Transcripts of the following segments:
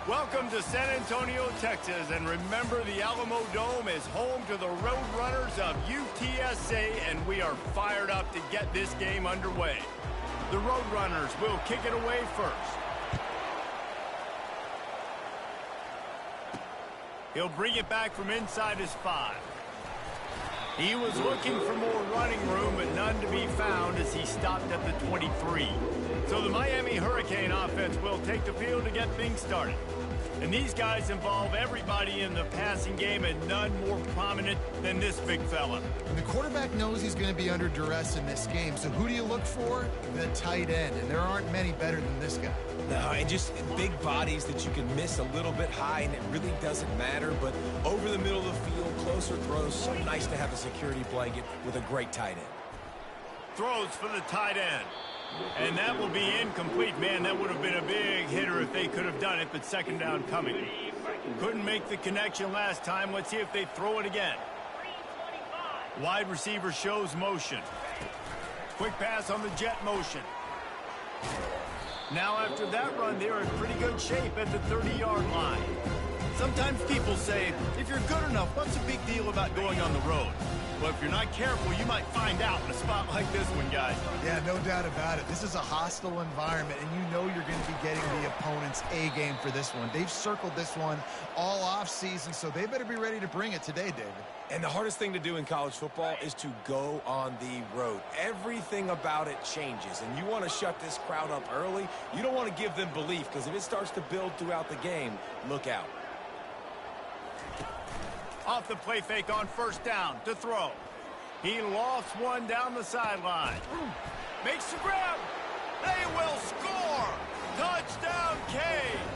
Welcome to San Antonio, Texas, and remember the Alamo Dome is home to the Roadrunners of UTSA, and we are fired up to get this game underway. The Roadrunners will kick it away first. He'll bring it back from inside his 5. He was looking for more running room, but none to be found as he stopped at the 23. So the Miami Hurricane offense will take the field to get things started. And these guys involve everybody in the passing game, and none more prominent than this big fella. And the quarterback knows he's going to be under duress in this game. So who do you look for? The tight end. And there aren't many better than this guy. No, and just big bodies that you can miss a little bit high, and it really doesn't matter. But over the middle of the field, closer throws, so nice to have a security blanket with a great tight end. Throws for the tight end. And that will be incomplete. Man, that would have been a big hitter if they could have done it, but second down coming. Couldn't make the connection last time. Let's see if they throw it again. Wide receiver shows motion. Quick pass on the jet motion. Now after that run, they're in pretty good shape at the 30-yard line. Sometimes people say, if you're good enough, what's the big deal about going on the road? Well, if you're not careful, you might find out in a spot like this one, guys. Yeah, no doubt about it. This is a hostile environment, and you know you're going to be getting the opponent's A-game for this one. They've circled this one all off-season, so they better be ready to bring it today, David. And the hardest thing to do in college football is to go on the road. Everything about it changes, and you want to shut this crowd up early. You don't want to give them belief, because if it starts to build throughout the game, look out. Off the play fake on first down to throw. He lost one down the sideline. Makes the grab. They will score. Touchdown, Canes.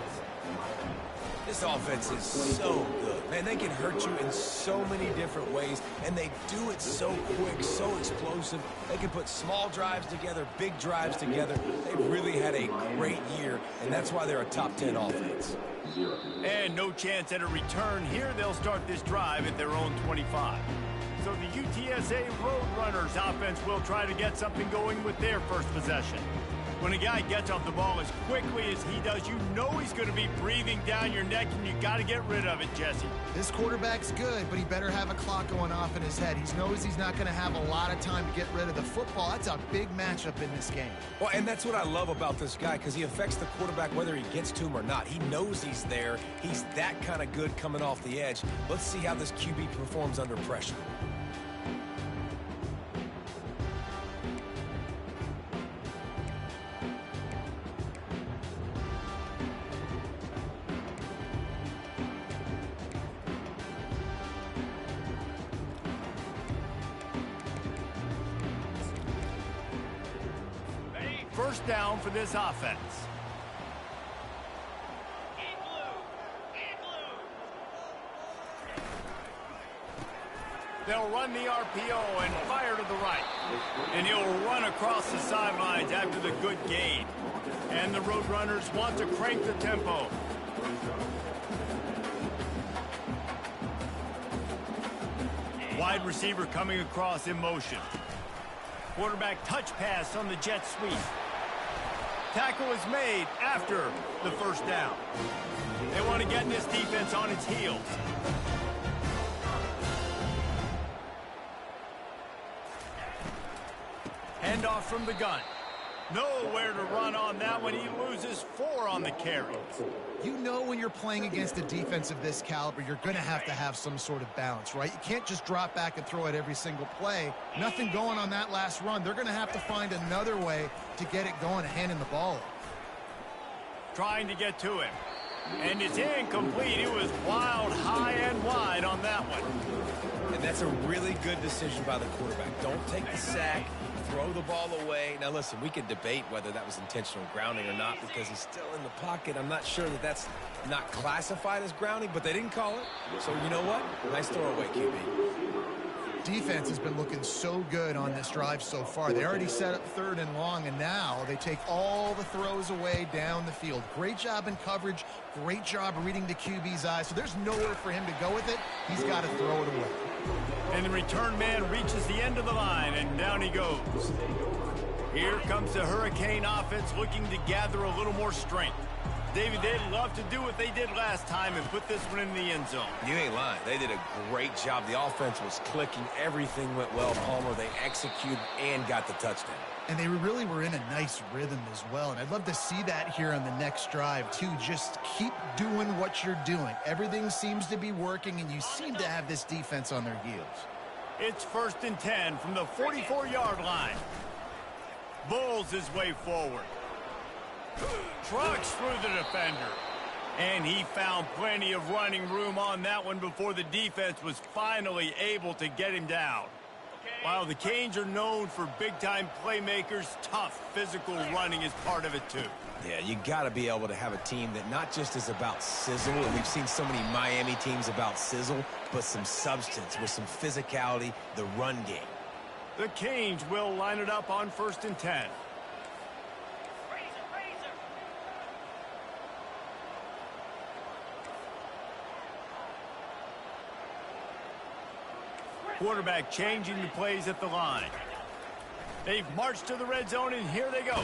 This offense is so good. Man, they can hurt you in so many different ways, and they do it so quick, so explosive. They can put small drives together, big drives together. They've really had a great year, and that's why they're a top 10 offense. And no chance at a return here. They'll start this drive at their own 25. So the UTSA Roadrunners offense will try to get something going with their first possession. When a guy gets off the ball as quickly as he does, you know he's going to be breathing down your neck, and you got to get rid of it, Jesse. This quarterback's good, but he better have a clock going off in his head. He knows he's not going to have a lot of time to get rid of the football. That's a big matchup in this game. Well, and that's what I love about this guy, because he affects the quarterback whether he gets to him or not. He knows he's there. He's that kind of good coming off the edge. Let's see how this QB performs under pressure. First down for this offense. They'll run the RPO and fire to the right. And he'll run across the sidelines after the good gain. And the Roadrunners want to crank the tempo. Wide receiver coming across in motion. Quarterback touch pass on the jet sweep. Tackle is made after the first down. They want to get this defense on its heels. Handoff from the gun. Nowhere to run on that one. He loses 4 on the carry. You know when you're playing against a defense of this caliber, you're going to have some sort of balance, right? You can't just drop back and throw it every single play. Nothing going on that last run. They're going to have to find another way to get it going and handing the ball off. Trying to get to him. And it's incomplete. It was wild, high and wide on that one. And that's a really good decision by the quarterback. Don't take the sack. Throw the ball away. Now, listen, we could debate whether that was intentional grounding or not because he's still in the pocket. I'm not sure that that's not classified as grounding, but they didn't call it. So, you know what? Nice throwaway, QB. Defense has been looking so good on this drive so far. They already set up 3rd and long, and now they take all the throws away down the field. Great job in coverage. Great job reading the QB's eyes. So there's nowhere for him to go with it. He's got to throw it away. And the return man reaches the end of the line, and down he goes. Here comes the Hurricane offense looking to gather a little more strength. David, they'd love to do what they did last time and put this one in the end zone. You ain't lying. They did a great job. The offense was clicking. Everything went well, Palmer. They executed and got the touchdown. And they really were in a nice rhythm as well. And I'd love to see that here on the next drive, too. Just keep doing what you're doing. Everything seems to be working, and you seem to have this defense on their heels. It's 1st and 10 from the 44-yard line. Bulls his way forward. Trucks through the defender. And he found plenty of running room on that one before the defense was finally able to get him down. While the Canes are known for big-time playmakers, tough physical running is part of it too. Yeah, you got to be able to have a team that not just is about sizzle, and we've seen so many Miami teams about sizzle, but some substance with some physicality, the run game. The Canes will line it up on 1st and 10. Quarterback changing the plays at the line. They've marched to the red zone, and here they go.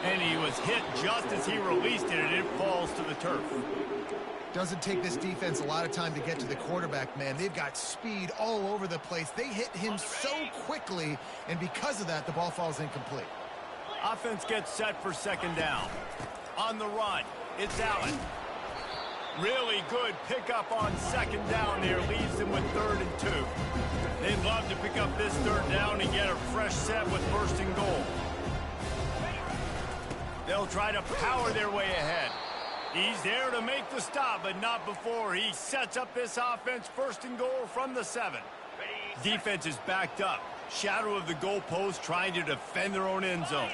And he was hit just as he released it, and it falls to the turf. Doesn't take this defense a lot of time to get to the quarterback, man. They've got speed all over the place. They hit him so quickly, and because of that, the ball falls incomplete. Offense gets set for 2nd down. On the run, it's Allen. Really good pickup on 2nd down there. Leaves them with 3rd and 2. They'd love to pick up this 3rd down and get a fresh set with 1st and goal. They'll try to power their way ahead. He's there to make the stop, but not before he sets up this offense. 1st and goal from the 7. Defense is backed up. Shadow of the goalpost trying to defend their own end zone.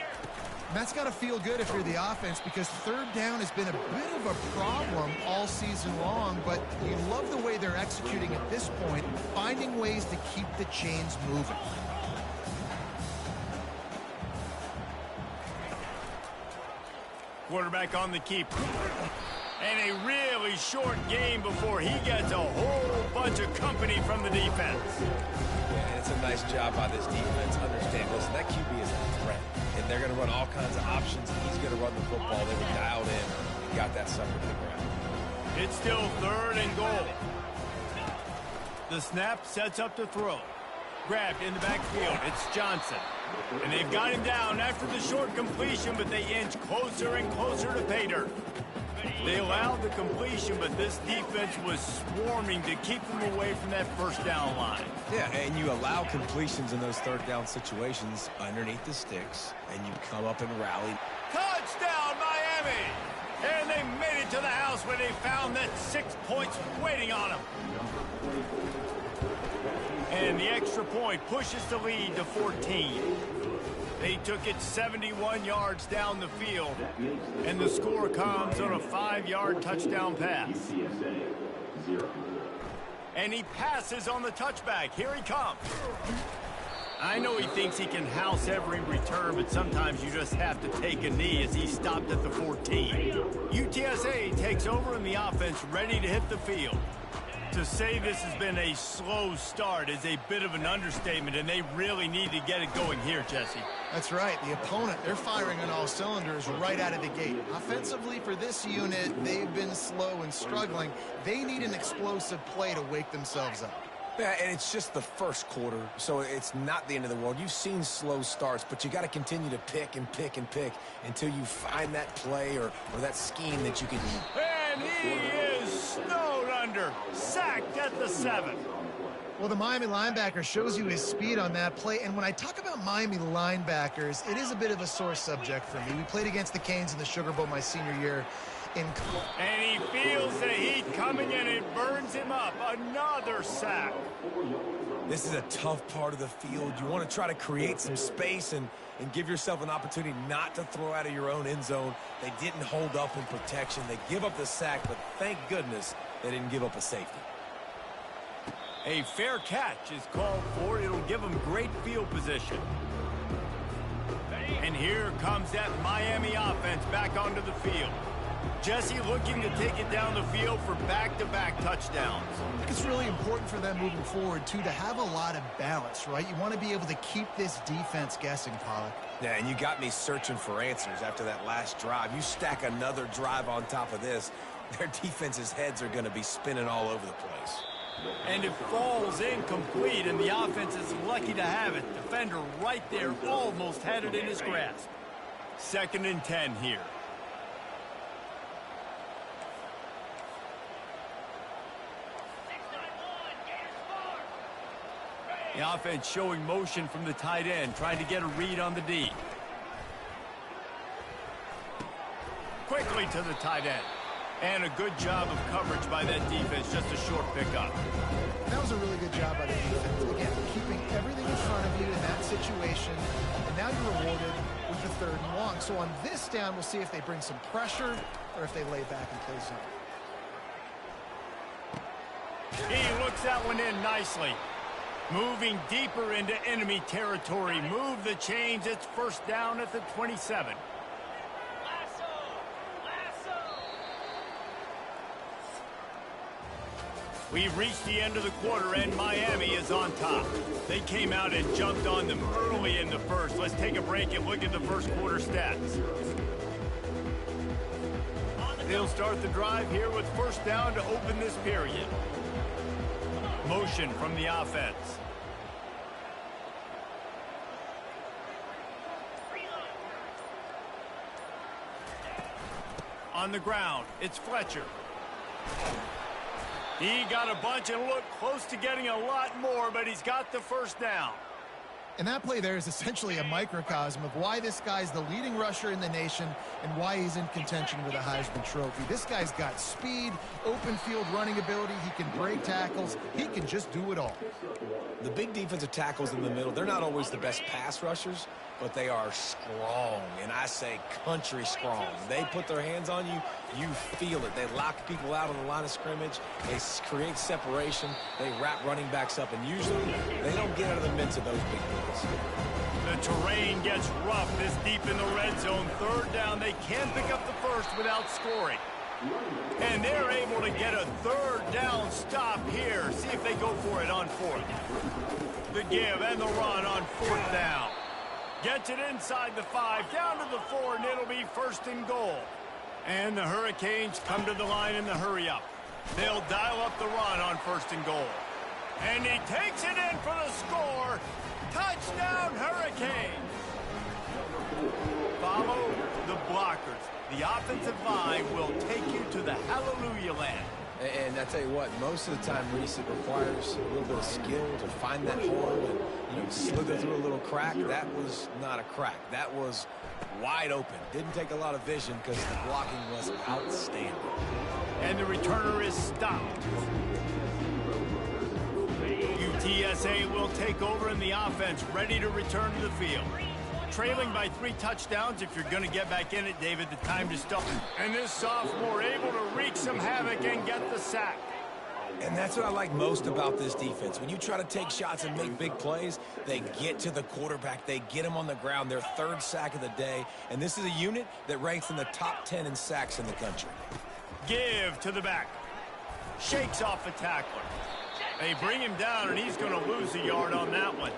And that's got to feel good if you're the offense, because 3rd down has been a bit of a problem all season long, but you love the way they're executing at this point, finding ways to keep the chains moving. Quarterback on the keeper. And a really short game before he gets a whole bunch of company from the defense. Yeah, and it's a nice job by this defense. Understand, listen, that QB is a threat. And they're going to run all kinds of options. He's going to run the football. They were dialed in and got that sucker to the ground. It's still 3rd and goal. The snap sets up to throw. Grabbed in the backfield. It's Johnson. And they've got him down after the short completion, but they inch closer and closer to pay dirt. They allowed the completion, but this defense was swarming to keep them away from that 1st down line. Yeah, and you allow completions in those 3rd down situations underneath the sticks, and you come up and rally. Touchdown, Miami! And they made it to the house where they found that 6 points waiting on them. And the extra point pushes the lead to 14. They took it 71 yards down the field, and the score comes on a 5-yard touchdown pass. And he passes on the touchback. Here he comes. I know he thinks he can house every return, but sometimes you just have to take a knee as he stopped at the 14. UTSA takes over in the offense, ready to hit the field. To say this has been a slow start is a bit of an understatement, and they really need to get it going here, Jesse. That's right. The opponent, they're firing on all cylinders right out of the gate. Offensively, for this unit, they've been slow and struggling. They need an explosive play to wake themselves up. Yeah, and it's just the 1st quarter, so it's not the end of the world. You've seen slow starts, but you got to continue to pick and pick and pick until you find that play or that scheme that you can use. And he is snowed under, sacked at the 7. Well, the Miami linebacker shows you his speed on that play, and when I talk about Miami linebackers, it is a bit of a sore subject for me. We played against the Canes in the Sugar Bowl my senior year. And he feels the heat coming, and it burns him up. Another sack. This is a tough part of the field. You want to try to create some space and give yourself an opportunity not to throw out of your own end zone. They didn't hold up in protection. They give up the sack, but thank goodness they didn't give up a safety. A fair catch is called for. It'll give them great field position. And here comes that Miami offense back onto the field. Jesse looking to take it down the field for back-to-back touchdowns. I think it's really important for them moving forward, too, to have a lot of balance, right? You want to be able to keep this defense guessing, Pollock. Yeah, and you got me searching for answers after that last drive. You stack another drive on top of this, their defense's heads are going to be spinning all over the place. And it falls incomplete, and the offense is lucky to have it. Defender right there almost had it in his grasp. 2nd and 10 here. The offense showing motion from the tight end, trying to get a read on the D. Quickly to the tight end. And a good job of coverage by that defense, just a short pickup. That was a really good job by the defense. Again, keeping everything in front of you in that situation, and now you're rewarded with the 3rd and long. So on this down, we'll see if they bring some pressure or if they lay back and play zone. He looks that one in nicely. Moving deeper into enemy territory. Move the chains. It's 1st down at the 27. We've reached the end of the quarter, and Miami is on top. They came out and jumped on them early in the first. Let's take a break and look at the first quarter stats. They'll start the drive here with 1st down to open this period. Motion from the offense. On the ground, it's Fletcher. He got a bunch and looked close to getting a lot more, but he's got the 1st down. And that play there is essentially a microcosm of why this guy's the leading rusher in the nation and why he's in contention with a Heisman Trophy. This guy's got speed, open field running ability. He can break tackles. He can just do it all. The big defensive tackles in the middle, they're not always the best pass rushers, but they are strong, and I say country strong. They put their hands on you, you feel it. They lock people out on the line of scrimmage. They create separation. They wrap running backs up, and usually they don't get out of the midst of those big boys. The terrain gets rough this deep in the red zone. 3rd down, they can pick up the first without scoring. And they're able to get a 3rd down stop here. See if they go for it on 4th. The give and the run on 4th down. Gets it inside the 5, down to the 4, and it'll be 1st and goal. And the Hurricanes come to the line in the hurry-up. They'll dial up the run on 1st and goal. And he takes it in for the score. Touchdown, Hurricanes! Follow the blockers. The offensive line will take you to the hallelujah land. And I tell you what, most of the time, Reese, it requires a little bit of skill to find that hole and slither through a little crack. That was not a crack. That was wide open. Didn't take a lot of vision because the blocking was outstanding. And the returner is stopped. UTSA will take over in the offense, ready to return to the field. Trailing by 3 touchdowns. If you're going to get back in it, David, the time to stop. And this sophomore able to wreak some havoc and get the sack. And that's what I like most about this defense. When you try to take shots and make big plays, they get to the quarterback. They get him on the ground. Their 3rd sack of the day. And this is a unit that ranks in the top 10 in sacks in the country. Give to the back. Shakes off the tackler. They bring him down, and he's going to lose a yard on that one.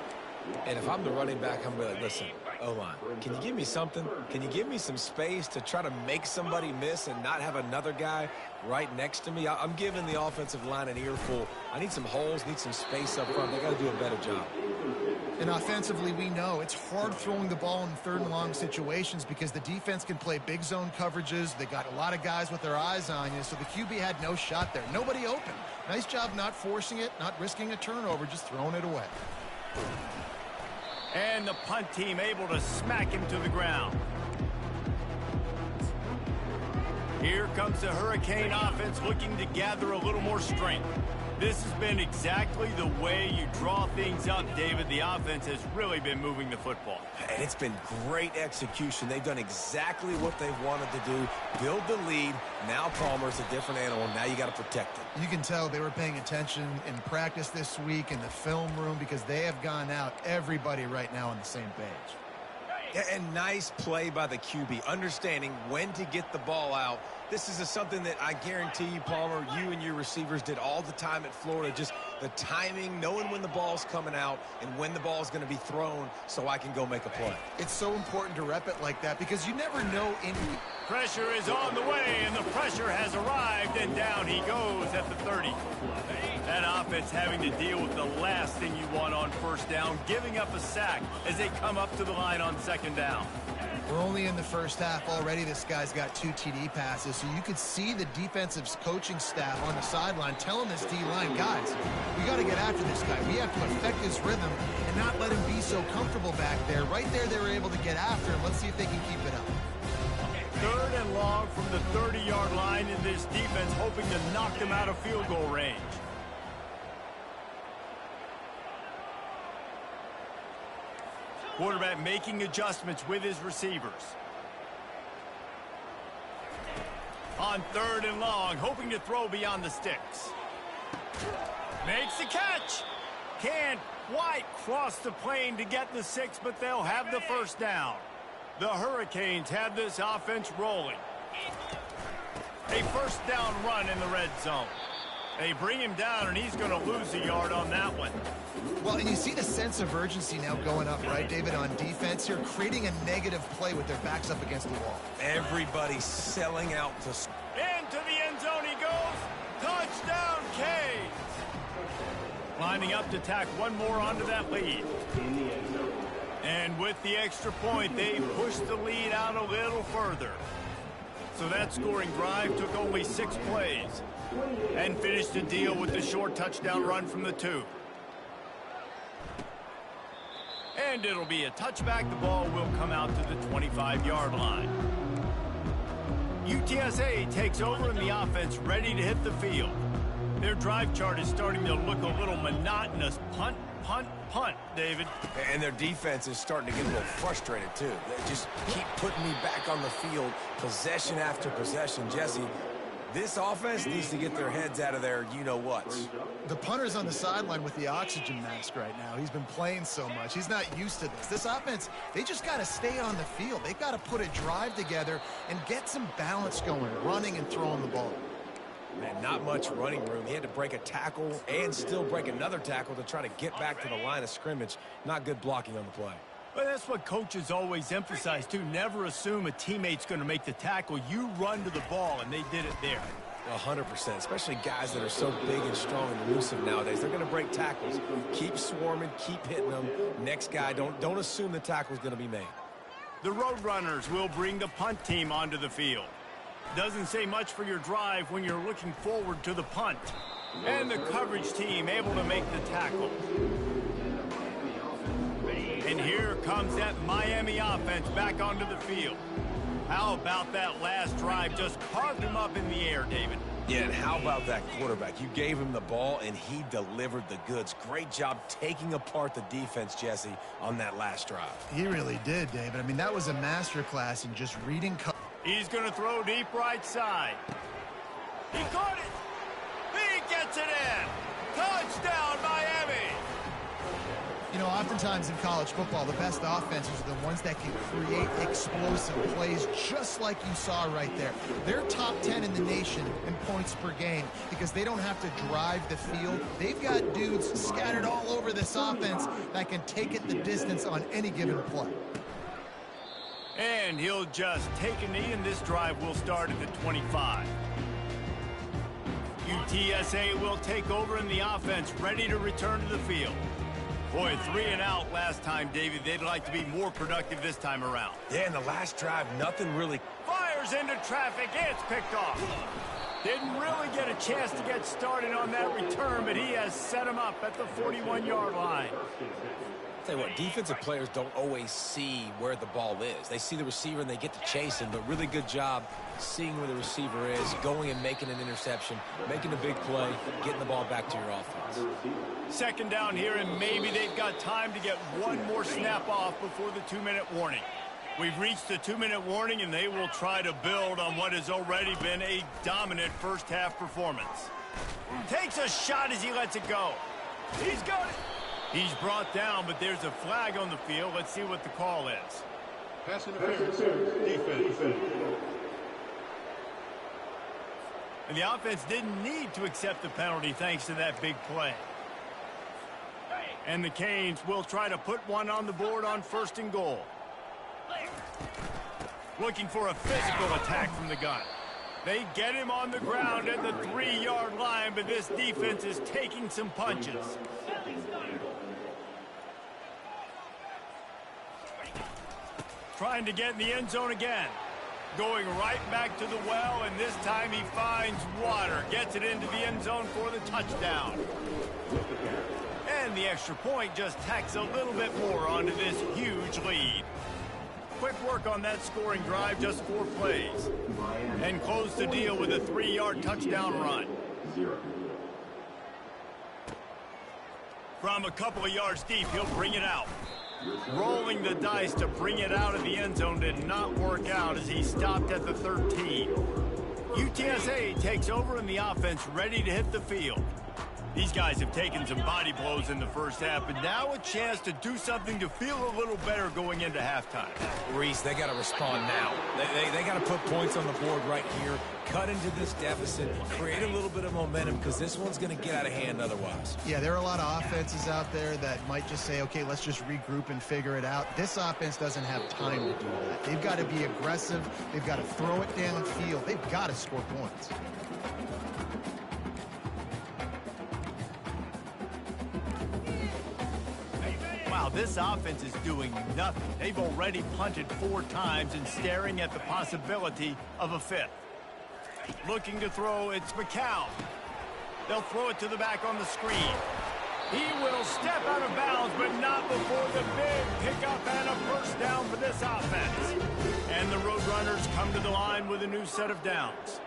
And if I'm the running back, I'm going to be like, listen, O-line, can you give me something? Can you give me some space to try to make somebody miss and not have another guy right next to me? I'm giving the offensive line an earful. I need some holes, need some space up front. They got to do a better job. And offensively, we know it's hard throwing the ball in 3rd and long situations because the defense can play big zone coverages. They got a lot of guys with their eyes on you, so the QB had no shot there. Nobody open. Nice job not forcing it, not risking a turnover, just throwing it away. And the punt team able to smack him to the ground. Here comes the Hurricane offense looking to gather a little more strength. This has been exactly the way you draw things up, David. The offense has really been moving the football. And it's been great execution. They've done exactly what they've wanted to do. Build the lead. Now Palmer's a different animal. Now you got to protect it. You can tell they were paying attention in practice this week in the film room because they have gone out everybody right now on the same page. And nice play by the QB, understanding when to get the ball out. This is something that I guarantee you, Palmer, you and your receivers did all the time at Florida. Just the timing, knowing when the ball's coming out and when the ball's going to be thrown so I can go make a play. It's so important to rep it like that because you never know in... Pressure is on the way, and the pressure has arrived, and down he goes at the 30. That offense having to deal with the last thing you want on first down, giving up a sack as they come up to the line on second down. We're only in the first half already. This guy's got 2 TD passes, so you could see the defensive coaching staff on the sideline telling this D-line, guys, we got to get after this guy. We have to affect his rhythm and not let him be so comfortable back there. Right there, they were able to get after him. Let's see if they can keep it up. 3rd and long from the 30-yard line, in this defense hoping to knock them out of field goal range. Quarterback making adjustments with his receivers. On 3rd and long, hoping to throw beyond the sticks. Makes the catch. Can't quite cross the plane to get the 6, but they'll have the first down. The Hurricanes have this offense rolling. A first down run in the red zone. They bring him down, and he's going to lose a yard on that one. Well, and you see the sense of urgency now going up, right, David, on defense here, creating a negative play with their backs up against the wall. Everybody's selling out to... Into the end zone he goes. Touchdown, Canes. Lining up to tack one more onto that lead. And with the extra point, they pushed the lead out a little further. So that scoring drive took only 6 plays and finished the deal with the short touchdown run from the 2. And it'll be a touchback. The ball will come out to the 25-yard line. UTSA takes over in the offense, ready to hit the field. Their drive chart is starting to look a little monotonous. Punt, punt, punt, David. And their defense is starting to get a little frustrated, too. They just keep putting me back on the field, possession after possession. Jesse, this offense needs to get their heads out of their you-know-whats. The punter's on the sideline with the oxygen mask right now. He's been playing so much. He's not used to this. This offense, they just got to stay on the field. They've got to put a drive together and get some balance going, running and throwing the ball. Man, not much running room. He had to break a tackle and still break another tackle to try to get back to the line of scrimmage. Not good blocking on the play. But that's what coaches always emphasize, too. Never assume a teammate's going to make the tackle. You run to the ball, and they did it there. 100%, especially guys that are so big and strong and elusive nowadays. They're going to break tackles. Keep swarming, keep hitting them. Next guy, don't assume the tackle's going to be made. The Roadrunners will bring the punt team onto the field. Doesn't say much for your drive when you're looking forward to the punt. And the coverage team able to make the tackle. And here comes that Miami offense back onto the field. How about that last drive? Just carved him up in the air, David. Yeah, and how about that quarterback? You gave him the ball, and he delivered the goods. Great job taking apart the defense, Jesse, on that last drive. He really did, David. I mean, that was a masterclass in just reading. He's going to throw deep right side. He caught it. He gets it in. Touchdown, Miami. You know, oftentimes in college football, the best offenses are the ones that can create explosive plays, just like you saw right there. They're top 10 in the nation in points per game because they don't have to drive the field. They've got dudes scattered all over this offense that can take it the distance on any given play. And he'll just take a knee, and this drive will start at the 25. UTSA will take over in the offense, ready to return to the field. Boy, 3 and out last time, David. They'd like to be more productive this time around. Yeah, in the last drive, nothing really... Fires into traffic. It's picked off. Didn't really get a chance to get started on that return, but he has set him up at the 41-yard line. Tell you what, defensive players don't always see where the ball is. They see the receiver and they get to chase him, but really good job seeing where the receiver is, going and making an interception, making a big play, getting the ball back to your offense. Second down here, and maybe they've got time to get one more snap off before the 2-minute warning. We've reached the 2-minute warning, and they will try to build on what has already been a dominant first-half performance. Takes a shot as he lets it go. He's got it. He's brought down, but there's a flag on the field. Let's see what the call is. Pass interference. Defense. And the offense didn't need to accept the penalty thanks to that big play. And the Canes will try to put one on the board on 1st and goal. Looking for a physical attack from the gun. They get him on the ground at the 3-yard line, but this defense is taking some punches. Trying to get in the end zone again. Going right back to the well, and this time he finds water. Gets it into the end zone for the touchdown. And the extra point just tacks a little bit more onto this huge lead. Quick work on that scoring drive, just 4 plays. And close the deal with a 3-yard touchdown run. From a couple of yards deep, he'll bring it out. Rolling the dice to bring it out of the end zone did not work out as he stopped at the 13. UTSA takes over in the offense, ready to hit the field. These guys have taken some body blows in the first half, but now a chance to do something to feel a little better going into halftime. Reese, they got to respond now. They got to put points on the board right here, cut into this deficit, create a little bit of momentum, because this one's going to get out of hand otherwise. Yeah, there are a lot of offenses out there that might just say, okay, let's just regroup and figure it out. This offense doesn't have time to do that. They've got to be aggressive. They've got to throw it downfield. They've got to score points. Wow, this offense is doing nothing. They've already punted 4 times and staring at the possibility of a 5th. Looking to throw, it's McCown. They'll throw it to the back on the screen. He will step out of bounds, but not before the big pickup and a first down for this offense. And the Roadrunners come to the line with a new set of downs.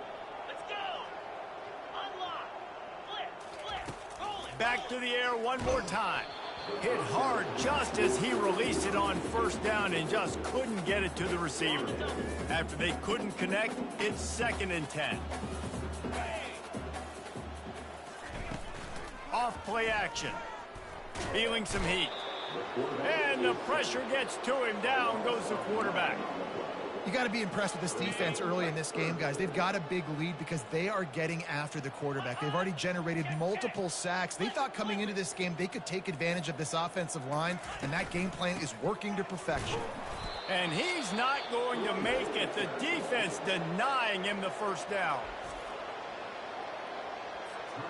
Let's go! Unlock! Flip! Roll it! Back to the air one more time. Hit hard just as he released it on 1st down and just couldn't get it to the receiver. After they couldn't connect, it's 2nd and 10. Off play action. Feeling some heat. And the pressure gets to him. Down goes the quarterback. You got to be impressed with this defense early in this game, guys. They've got a big lead because they are getting after the quarterback. They've already generated multiple sacks. They thought coming into this game they could take advantage of this offensive line, and that game plan is working to perfection. And he's not going to make it. The defense denying him the first down.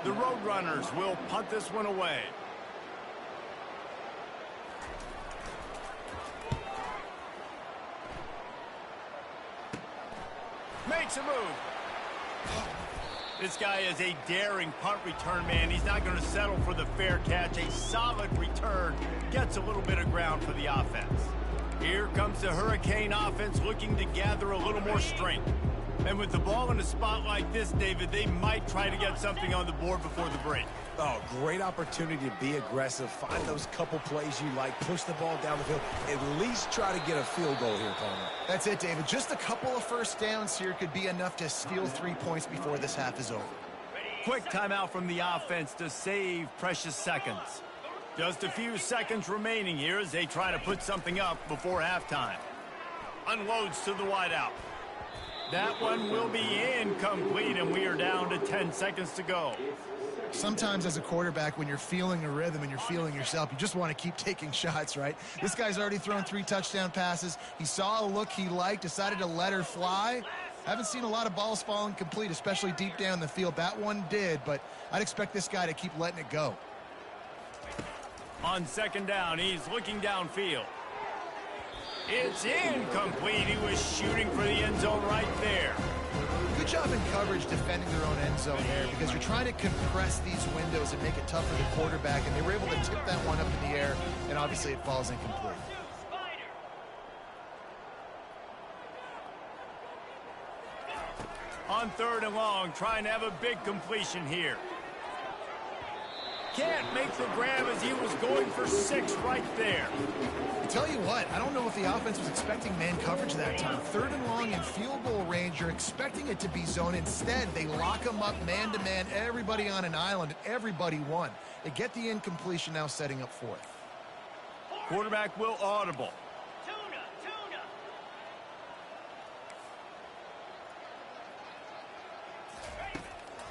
The Roadrunners will punt this one away. Makes a move. This guy is a daring punt return man. He's not going to settle for the fair catch. A solid return gets a little bit of ground for the offense. Here comes the Hurricane offense looking to gather a little more strength. And with the ball in a spot like this, David, they might try to get something on the board before the break. Oh, great opportunity to be aggressive. Find those couple plays you like. Push the ball down the field. At least try to get a field goal here, Palmer. That's it, David. Just a couple of first downs here could be enough to steal 3 points before this half is over. Quick timeout from the offense to save precious seconds. Just a few seconds remaining here as they try to put something up before halftime. Unloads to the wideout. That one will be incomplete, and we are down to 10 seconds to go. Sometimes as a quarterback, when you're feeling a rhythm and you're feeling yourself, you just want to keep taking shots, right? This guy's already thrown 3 touchdown passes. He saw a look he liked, decided to let her fly. Haven't seen a lot of balls falling complete, especially deep down the field. That one did, but I'd expect this guy to keep letting it go. On 2nd down, he's looking downfield. It's incomplete. He was shooting for the end zone right there. Good job in coverage defending their own end zone there, because you're trying to compress these windows and make it tough for the quarterback, and they were able to tip that one up in the air, and obviously it falls incomplete. On 3rd and long, trying to have a big completion here. Can't make the grab as he was going for 6 right there. I tell you what, I don't know if the offense was expecting man coverage that time. 3rd and long in field goal range, you're expecting it to be zone. Instead, they lock them up man-to-man, everybody on an island, and everybody won. They get the incompletion, now setting up 4th. Quarterback will audible.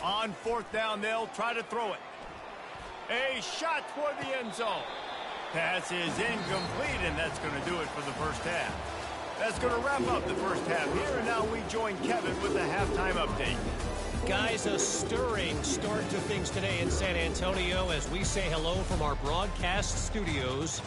On fourth down, they'll try to throw it. A shot toward the end zone. Pass is incomplete, and that's going to do it for the first half. That's going to wrap up the first half here, and now we join Kevin with the halftime update. Guys, a stirring start to things today in San Antonio as we say hello from our broadcast studios.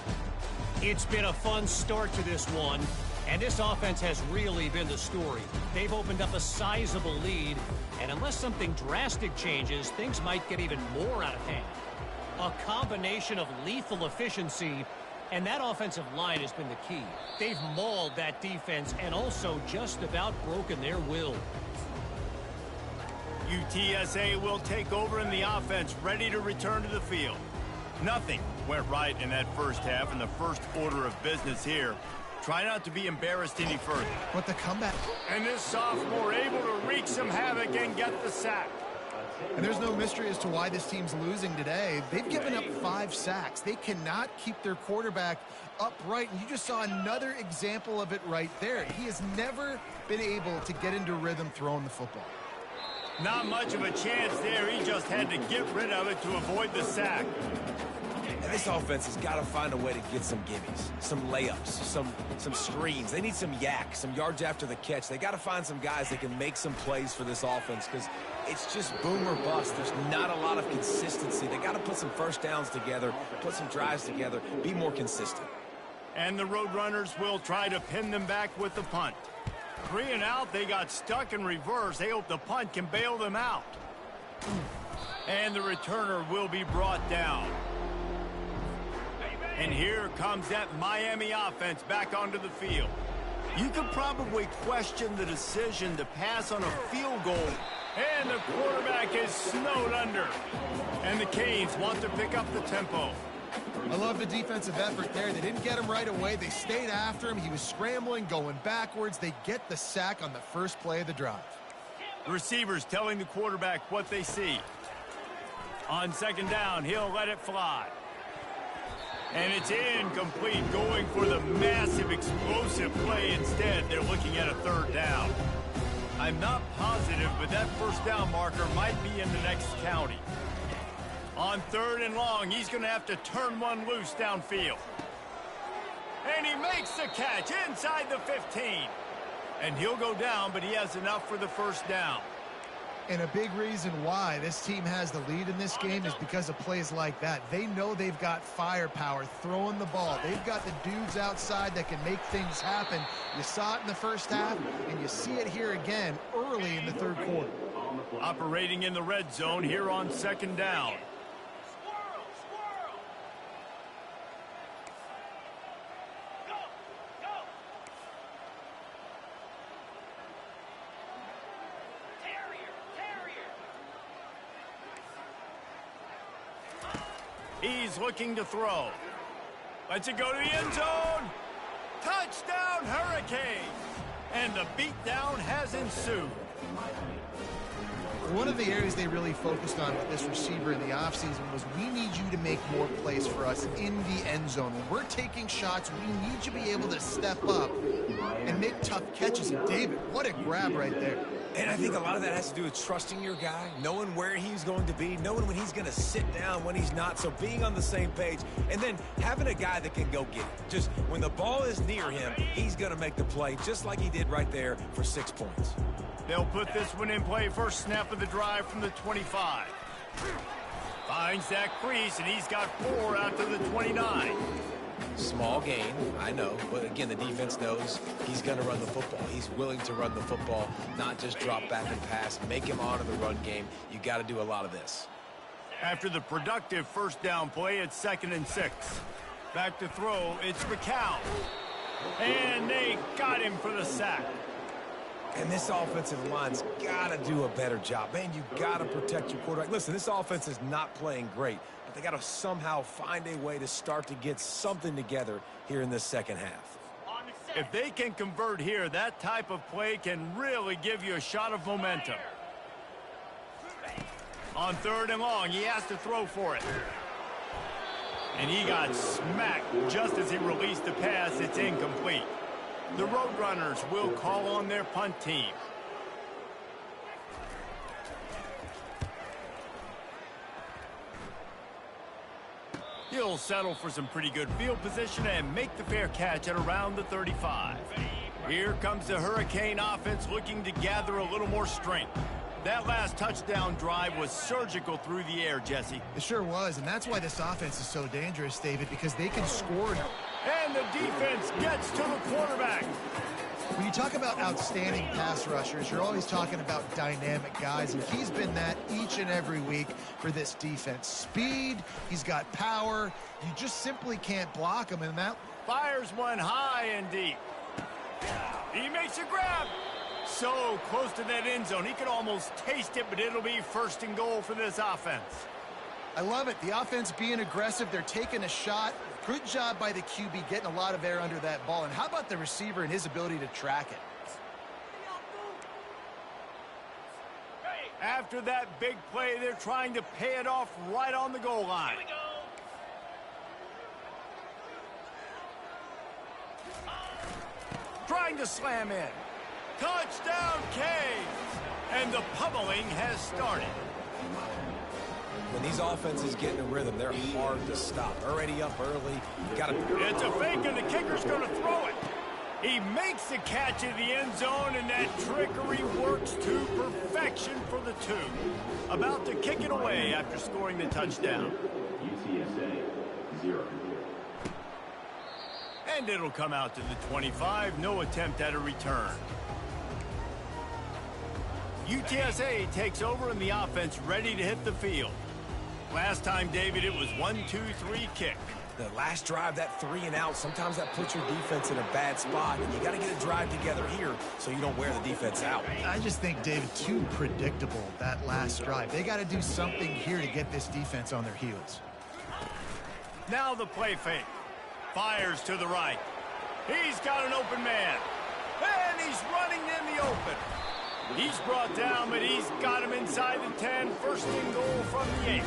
It's been a fun start to this one, and this offense has really been the story. They've opened up a sizable lead, and unless something drastic changes, things might get even more out of hand. A combination of lethal efficiency, and that offensive line has been the key. They've mauled that defense and also just about broken their will. UTSA will take over in the offense, ready to return to the field. Nothing went right in that first half, and the first order of business here. Try not to be embarrassed any further. But the comeback. And this sophomore able to wreak some havoc and get the sack. And there's no mystery as to why this team's losing today. They've given up 5 sacks. They cannot keep their quarterback upright, and you just saw another example of it right there. He has never been able to get into rhythm throwing the football. Not much of a chance there. He just had to get rid of it to avoid the sack. And this offense has got to find a way to get some gimmies, some layups, some screens. They need some yak, some yards after the catch. They got to find some guys that can make some plays for this offense because it's just boom or bust. There's not a lot of consistency. They got to put some first downs together, put some drives together, be more consistent. And the Roadrunners will try to pin them back with the punt. 3 and out, they got stuck in reverse. They hope the punt can bail them out. And the returner will be brought down. And here comes that Miami offense back onto the field. You could probably question the decision to pass on a field goal. And the quarterback is snowed under. And the Canes want to pick up the tempo. I love the defensive effort there. They didn't get him right away. They stayed after him. He was scrambling, going backwards. They get the sack on the first play of the drive. The receivers telling the quarterback what they see. On second down, he'll let it fly. And it's incomplete, going for the massive explosive play instead. They're looking at a third down. I'm not positive, but that first down marker might be in the next county. On third and long, he's going to have to turn one loose downfield. And he makes the catch inside the 15. And he'll go down, but he has enough for the first down. And a big reason why this team has the lead in this game is because of plays like that. They know they've got firepower throwing the ball. They've got the dudes outside that can make things happen. You saw it in the first half, and you see it here again early in the third quarter. Operating in the red zone here on second down. He's looking to throw. Lets it go to the end zone. Touchdown, Hurricane. And the beatdown has ensued. One of the areas they really focused on with this receiver in the offseason was we need you to make more plays for us in the end zone. When we're taking shots, we need you to be able to step up and make tough catches. And David, what a grab right there. And I think a lot of that has to do with trusting your guy, knowing where he's going to be, knowing when he's going to sit down, when he's not, so being on the same page, and then having a guy that can go get it. Just when the ball is near him, he's going to make the play, just like he did right there for 6 points. They'll put this one in play first snap of the drive from the 25. Finds that crease, and he's got 4 out to the 29. Small gain, I know, but again, the defense knows he's going to run the football. He's willing to run the football, not just drop back and pass, make him honor the run game. You got to do a lot of this. After the productive first down play, it's 2nd and 6. Back to throw, it's McCown. And they got him for the sack. And this offensive line's got to do a better job. Man, you got to protect your quarterback. Listen, this offense is not playing great, but they got to somehow find a way to start to get something together here in this second half. If they can convert here, that type of play can really give you a shot of momentum. On 3rd and long, he has to throw for it. And he got smacked just as he released the pass. It's incomplete. The Roadrunners will call on their punt team. He'll settle for some pretty good field position and make the fair catch at around the 35. Here comes the Hurricane offense looking to gather a little more strength. That last touchdown drive was surgical through the air, Jesse. It sure was, and that's why this offense is so dangerous, David, because they can score. And the defense gets to the quarterback. When you talk about outstanding pass rushers, you're always talking about dynamic guys, and he's been that each and every week for this defense. Speed, he's got power. You just simply can't block him, and that Fires one high and deep. He makes a grab. So close to that end zone, he could almost taste it, but it'll be first and goal for this offense. I love it. The offense being aggressive. They're taking a shot. Good job by the QB getting a lot of air under that ball. And how about the receiver and his ability to track it? After that big play, they're trying to pay it off right on the goal line. Here we go. Trying to slam in. Touchdown, Canes! And the pummeling has started. When these offenses get in a rhythm, they're hard to stop. Already up early. It's a fake, and the kicker's going to throw it. He makes the catch in the end zone, and that trickery works to perfection for the two. About to kick it away after scoring the touchdown. UTSA 0. And it'll come out to the 25. No attempt at a return. UTSA takes over in the offense, ready to hit the field. Last time, David, it was 1-2-3 kick. The last drive, that 3 and out, sometimes that puts your defense in a bad spot, and you got to get a drive together here so you don't wear the defense out. I just think, David, too predictable, that last drive. They got to do something here to get this defense on their heels. Now the play fake. Fires to the right. He's got an open man. And he's running in the open. He's brought down, but he's got him inside the 10. First and goal from the 8.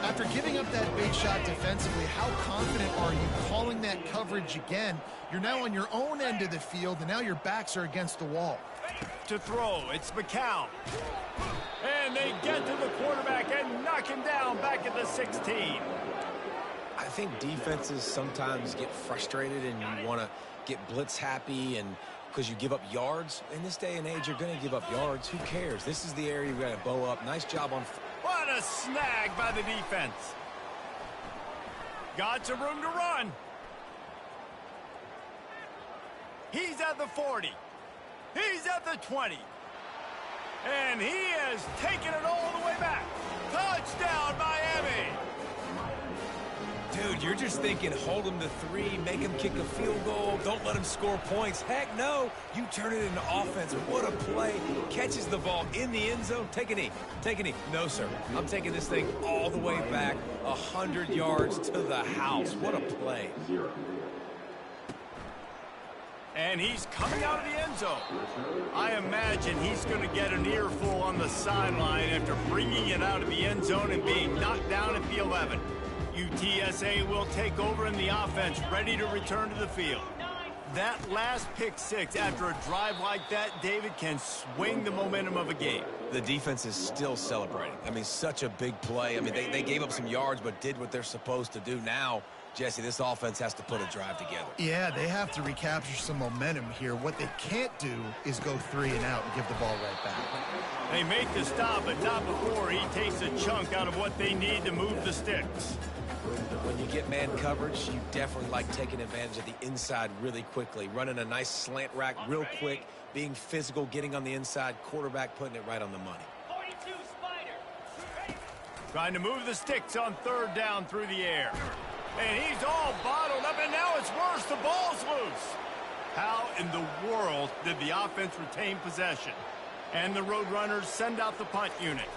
After giving up that big shot defensively, how confident are you calling that coverage again? You're now on your own end of the field, and now your backs are against the wall. To throw, it's McCown. And they get to the quarterback and knock him down back at the 16. I think defenses sometimes get frustrated and you want to get blitz happy and because you give up yards. In this day and age, you're going to give up yards. Who cares? This is the area you've got to bow up. Nice job on... What a snag by the defense. Got some room to run. He's at the 40. He's at the 20. And he has taken it all the way back. Touchdown, Miami. Dude, you're just thinking, hold him to 3, make him kick a field goal, don't let him score points. Heck no, you turn it into offense. What a play. Catches the ball in the end zone. Take a knee. Take a knee. No, sir. I'm taking this thing all the way back, 100 yards to the house. What a play. 0. And he's coming out of the end zone. I imagine he's going to get an earful on the sideline after bringing it out of the end zone and being knocked down at the 11. UTSA will take over in the offense, ready to return to the field. That last pick 6 after a drive like that, David, can swing the momentum of a game. The defense is still celebrating. I mean, such a big play. I mean, they gave up some yards but did what they're supposed to do. Now, Jesse, this offense has to put a drive together. Yeah, they have to recapture some momentum here. What they can't do is go 3 and out and give the ball right back. They make the stop, but not before he takes a chunk out of what they need to move the sticks. When you get man coverage, you definitely like taking advantage of the inside really quickly. Running a nice slant rack real quick, being physical, getting on the inside, quarterback putting it right on the money. 42 Spider. Trying to move the sticks on 3rd down through the air. And he's all bottled up, and now it's worse. The ball's loose. How in the world did the offense retain possession? And the Roadrunners send out the punt unit.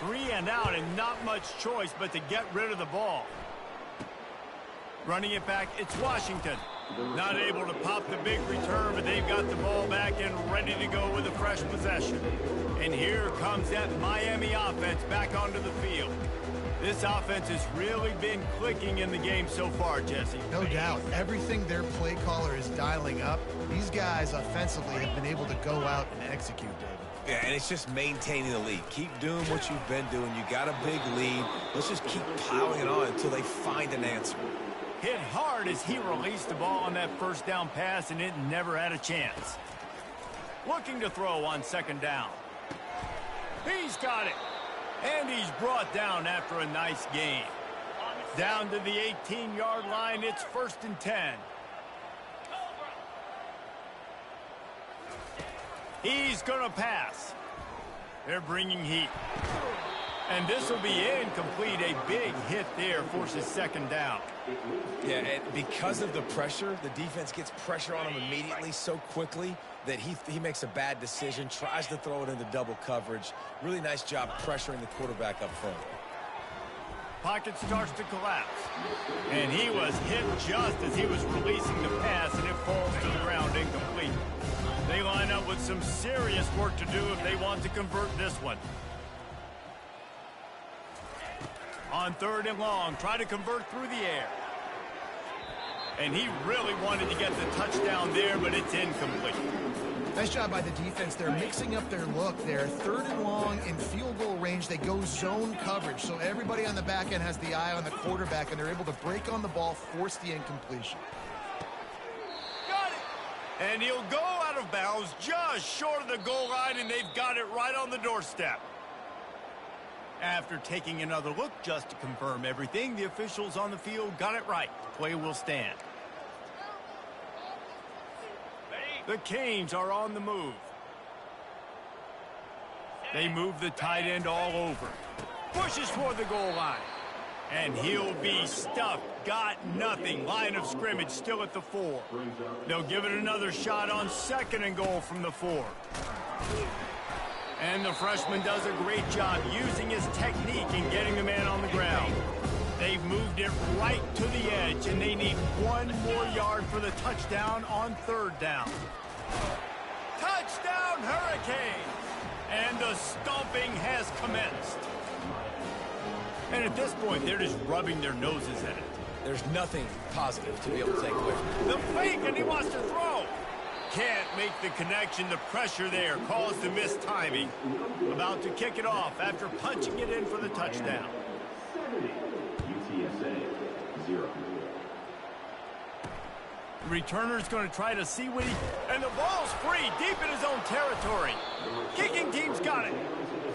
3 and out, and not much choice but to get rid of the ball. Running it back, it's Washington. Not able to pop the big return, but they've got the ball back and ready to go with a fresh possession. And here comes that Miami offense back onto the field. This offense has really been clicking in the game so far, Jesse. No doubt. Everything their play caller is dialing up, these guys offensively have been able to go out and execute, David. Yeah, and it's just maintaining the lead. Keep doing what you've been doing. You got a big lead. Let's just keep piling it on until they find an answer. Hit hard as he released the ball on that first down pass, and it never had a chance. Looking to throw on second down. He's got it. And he's brought down after a nice gain. Down to the 18-yard line, it's 1st and 10. He's going to pass. They're bringing heat. And this will be incomplete. A big hit there forces second down. Yeah, and because of the pressure, the defense gets pressure on him immediately so quickly that he makes a bad decision, tries to throw it into double coverage. Really nice job pressuring the quarterback up front. Pocket starts to collapse. And he was hit just as he was releasing the pass, and it falls to the ground incomplete. They line up with some serious work to do if they want to convert this one. On 3rd and long, try to convert through the air. And he really wanted to get the touchdown there, but it's incomplete. Nice job by the defense. They're mixing up their look there. 3rd and long in field goal range. They go zone coverage. So everybody on the back end has the eye on the quarterback, and they're able to break on the ball, force the incompletion. Got it! And he'll go out of bounds just short of the goal line, and they've got it right on the doorstep. After taking another look just to confirm everything, the officials on the field got it right. The play will stand. The Canes are on the move. They move the tight end all over. Pushes for the goal line. And he'll be stuffed. Got nothing. Line of scrimmage still at the 4. They'll give it another shot on 2nd and goal from the 4. And the freshman does a great job using his technique and getting the man on the ground. They've moved it right to the edge, and they need 1 more yard for the touchdown on 3rd down. Touchdown, Hurricane! And the stomping has commenced. And at this point, they're just rubbing their noses at it. There's nothing positive to be able to take away from it. The fake, and he wants to throw. Can't make the connection. The pressure there caused the missed timing. About to kick it off after punching it in for the touchdown. UTSA 0. The returner's going to try to see what he... And the ball's free, deep in his own territory. Kicking team's got it.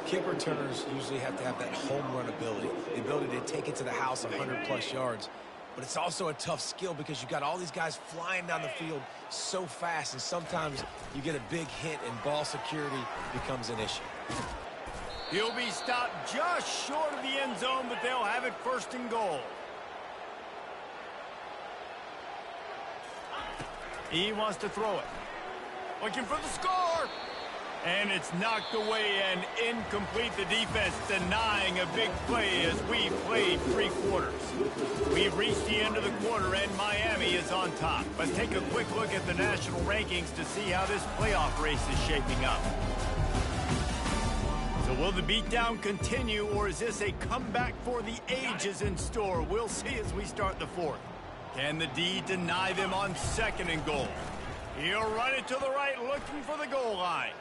Kick returners usually have to have that home run ability, the ability to take it to the house 100-plus yards. But it's also a tough skill because you've got all these guys flying down the field so fast, and sometimes you get a big hit and ball security becomes an issue. He'll be stopped just short of the end zone, but they'll have it 1st and goal. He wants to throw it. Looking for the score. And it's knocked away and incomplete. The defense denying a big play as we played 3 quarters. We've reached the end of the quarter, and Miami is on top. Let's take a quick look at the national rankings to see how this playoff race is shaping up. So will the beatdown continue, or is this a comeback for the ages in store? We'll see as we start the 4th. Can the D deny them on 2nd and goal? He'll run it to the right, looking for the goal line.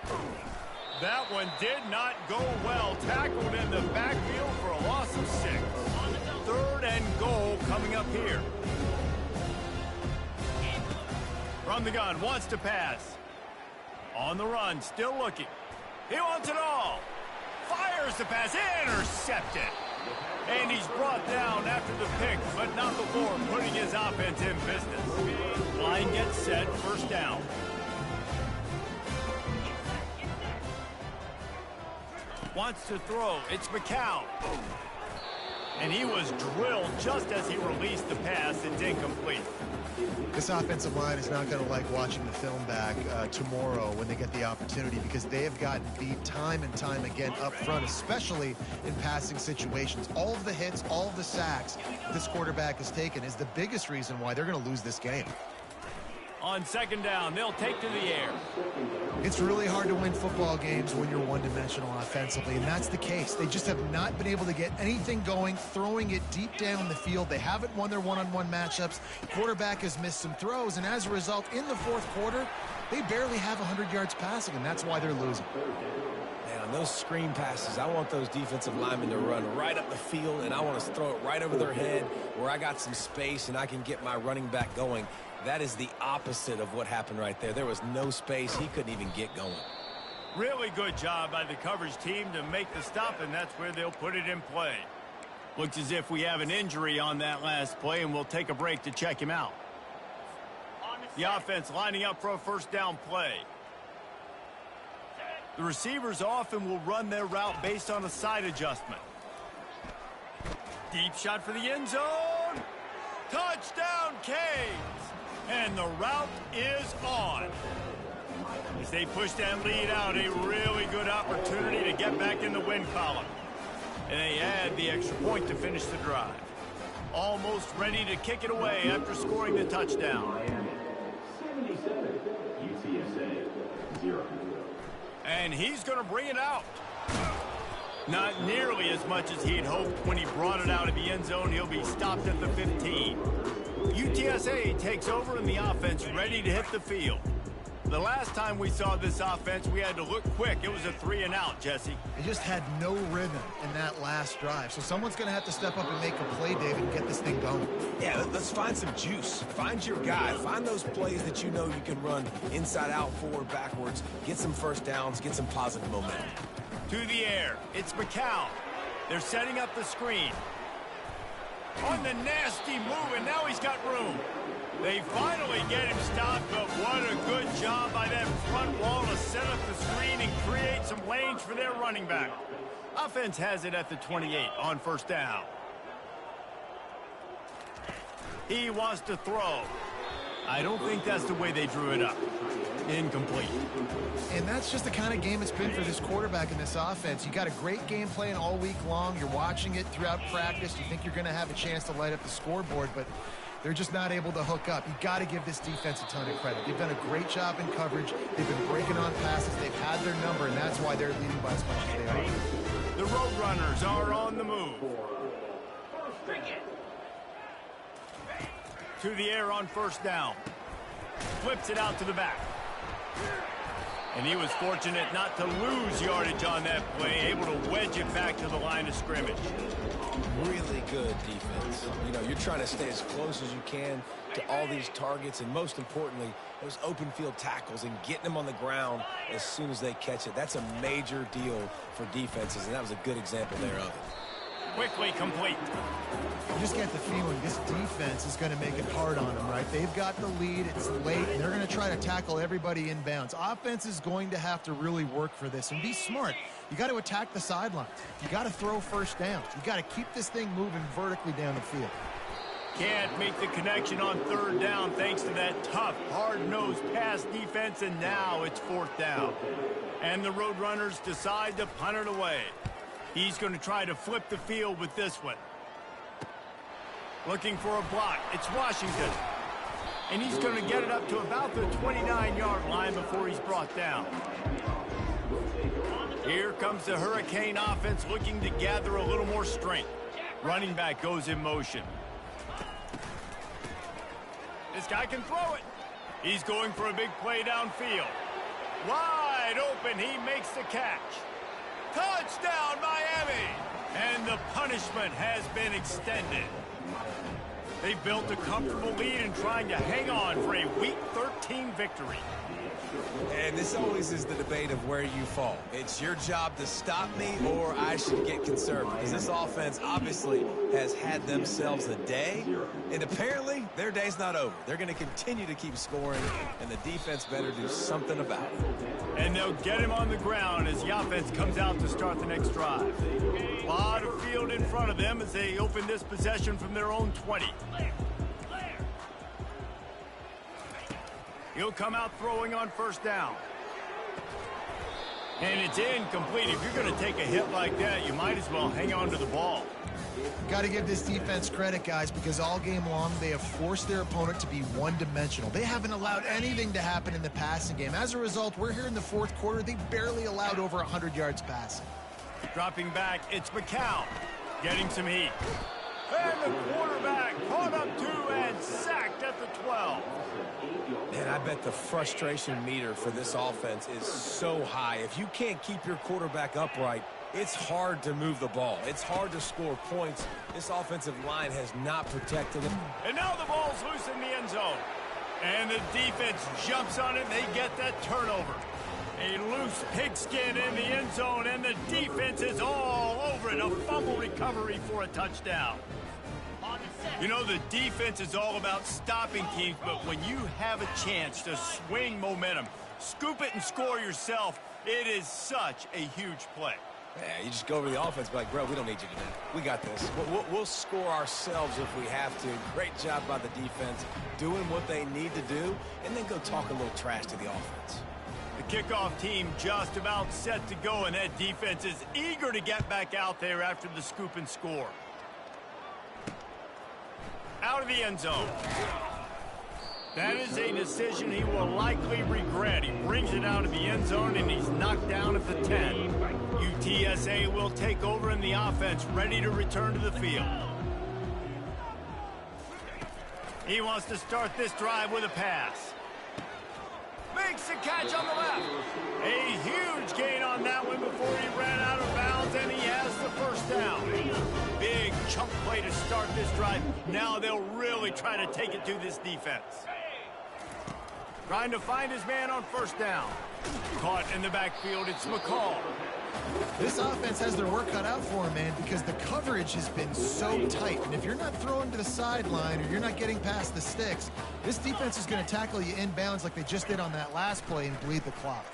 That one did not go well. Tackled in the backfield for a loss of 6. 3rd and goal coming up here. From the gun, wants to pass. On the run, still looking. He wants it all. Fires the pass, intercepted. And he's brought down after the pick, but not before putting his offense in business. Line gets set, 1st down. Wants to throw, it's McCown. And he was drilled just as he released the pass. It's incomplete. This offensive line is not going to like watching the film back tomorrow when they get the opportunity, because they have gotten beat time and time again up front, especially in passing situations. All of the hits, all of the sacks this quarterback has taken is the biggest reason why they're going to lose this game. On 2nd down, they'll take to the air. It's really hard to win football games when you're one-dimensional offensively, and that's the case. They just have not been able to get anything going, throwing it deep down the field. They haven't won their one-on-one matchups. The quarterback has missed some throws, and as a result, in the 4th quarter, they barely have 100 yards passing, and that's why they're losing. And those screen passes, I want those defensive linemen to run right up the field, and I want to throw it right over their head where I got some space and I can get my running back going. That is the opposite of what happened right there. There was no space. He couldn't even get going. Really good job by the coverage team to make the stop, and that's where they'll put it in play. Looks as if we have an injury on that last play, and we'll take a break to check him out. The offense lining up for a first down play. The receivers often will run their route based on a side adjustment. Deep shot for the end zone. Touchdown, Canes! And the route is on. As they push that lead out, a really good opportunity to get back in the win column. And they add the extra point to finish the drive. Almost ready to kick it away after scoring the touchdown. 77, UTSA 0. And he's going to bring it out. Not nearly as much as he'd hoped when he brought it out of the end zone. He'll be stopped at the 15. UTSA takes over in the offense, ready to hit the field. The last time we saw this offense, we had to look quick. It was a 3-and-out, Jesse. They just had no rhythm in that last drive. So someone's going to have to step up and make a play, David, and get this thing going. Yeah, let's find some juice. Find your guy. Find those plays that you know you can run inside out, forward, backwards. Get some first downs. Get some positive momentum. To the air. It's McCown. They're setting up the screen. On the nasty move, and now he's got room. They finally get him stopped, but what a good job by that front wall to set up the screen and create some lanes for their running back. Offense has it at the 28 on first down. He wants to throw. I don't think that's the way they drew it up. Incomplete. And that's just the kind of game it's been for this quarterback in this offense. You got a great game plan all week long. You're watching it throughout practice. You think you're going to have a chance to light up the scoreboard, but they're just not able to hook up. You got to give this defense a ton of credit. They've done a great job in coverage. They've been breaking on passes. They've had their number, and that's why they're leading by as much as they are. The Roadrunners are on the move. To the air on first down. Flips it out to the back. And he was fortunate not to lose yardage on that play, able to wedge it back to the line of scrimmage. Really good defense. You know, you're trying to stay as close as you can to all these targets, and most importantly, those open field tackles and getting them on the ground as soon as they catch it. That's a major deal for defenses, and that was a good example there of it. Quickly complete. You just get the feeling this defense is going to make it hard on them, right? They've got the lead. It's late, and they're going to try to tackle everybody inbounds. Offense is going to have to really work for this and be smart. You got to attack the sidelines. You got to throw first downs. You got to keep this thing moving vertically down the field. Can't make the connection on third down thanks to that tough, hard-nosed pass defense, and now it's fourth down. And the Roadrunners decide to punt it away. He's going to try to flip the field with this one. Looking for a block. It's Washington. And he's going to get it up to about the 29-yard line before he's brought down. Here comes the Hurricane offense looking to gather a little more strength. Running back goes in motion. This guy can throw it. He's going for a big play downfield. Wide open. He makes the catch. Touchdown, Miami! And the punishment has been extended. They've built a comfortable lead and trying to hang on for a Week 13 victory. And this always is the debate of where you fall. It's your job to stop me, or I should get conservative. Because this offense obviously has had themselves a day, and apparently their day's not over. They're going to continue to keep scoring, and the defense better do something about it. And they'll get him on the ground as the offense comes out to start the next drive. A lot of field in front of them as they open this possession from their own 20. He'll come out throwing on first down. And it's incomplete. If you're going to take a hit like that, you might as well hang on to the ball. Got to give this defense credit, guys, because all game long they have forced their opponent to be one-dimensional. They haven't allowed anything to happen in the passing game. As a result, we're here in the fourth quarter. They barely allowed over 100 yards passing. Dropping back, it's McCown. Getting some heat. And the quarterback caught up to and sacked at the 12. Man, I bet the frustration meter for this offense is so high. If you can't keep your quarterback upright, it's hard to move the ball. It's hard to score points. This offensive line has not protected him. And now the ball's loose in the end zone. And the defense jumps on it, and they get that turnover. A loose pigskin in the end zone, and the defense is all over it. A fumble recovery for a touchdown. You know, the defense is all about stopping teams, but when you have a chance to swing momentum, scoop it and score yourself, it is such a huge play. Yeah, you just go over the offense and be like, bro, we don't need you to do that. We got this. We'll score ourselves if we have to. Great job by the defense doing what they need to do, and then go talk a little trash to the offense. The kickoff team just about set to go, and that defense is eager to get back out there after the scoop and score. Out of the end zone. That is a decision he will likely regret. He brings it out of the end zone, and he's knocked down at the 10. UTSA will take over in the offense, ready to return to the field. He wants to start this drive with a pass. Makes the catch on the left. A huge gain on that one before he ran out of bounds, and he has the first down. Big chunk play to start this drive. Now they'll really try to take it to this defense. Trying to find his man on first down. Caught in the backfield, it's McCall. This offense has their work cut out for him, man, because the coverage has been so tight. And if you're not throwing to the sideline or you're not getting past the sticks, this defense is going to tackle you inbounds like they just did on that last play and bleed the clock.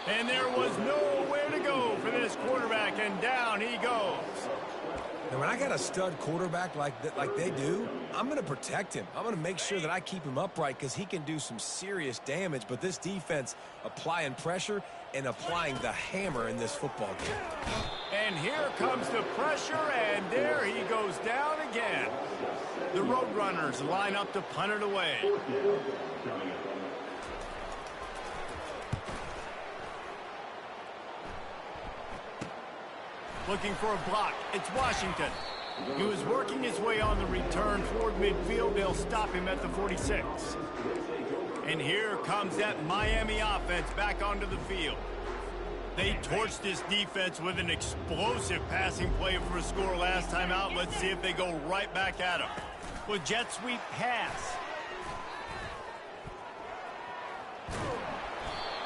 And there was nowhere to go for this quarterback, and down he goes. And when I got a stud quarterback like they do, I'm going to protect him. I'm going to make sure that I keep him upright because he can do some serious damage. But this defense applying pressure and applying the hammer in this football game. And here comes the pressure, and there he goes down again. The Roadrunners line up to punt it away. Looking for a block. It's Washington. He was working his way on the return toward midfield. They'll stop him at the 46. And here comes that Miami offense back onto the field. They torched this defense with an explosive passing play for a score last time out. Let's see if they go right back at him. With jet sweep pass.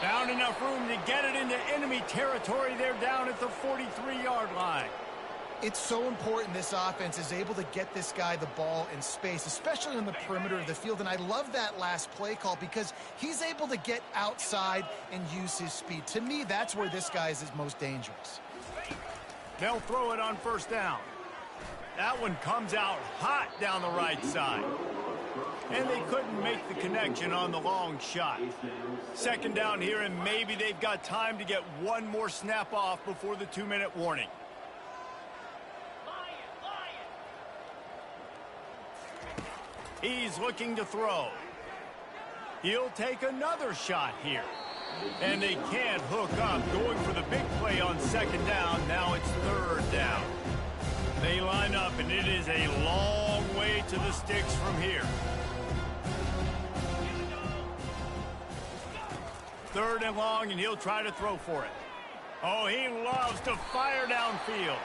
Found enough room to get it into enemy territory. They're down at the 43-yard line. It's so important this offense is able to get this guy the ball in space, especially on the perimeter of the field. And I love that last play call because he's able to get outside and use his speed. To me, that's where this guy is most dangerous. They'll throw it on first down. That one comes out hot down the right side. And they couldn't make the connection on the long shot. Second down here, and maybe they've got time to get one more snap off before the 2-minute warning. He's looking to throw. He'll take another shot here. And they can't hook up, going for the big play on second down. Now it's third down. They line up, and it is a long way to the sticks from here. Third and long, and he'll try to throw for it. Oh, he loves to fire downfield.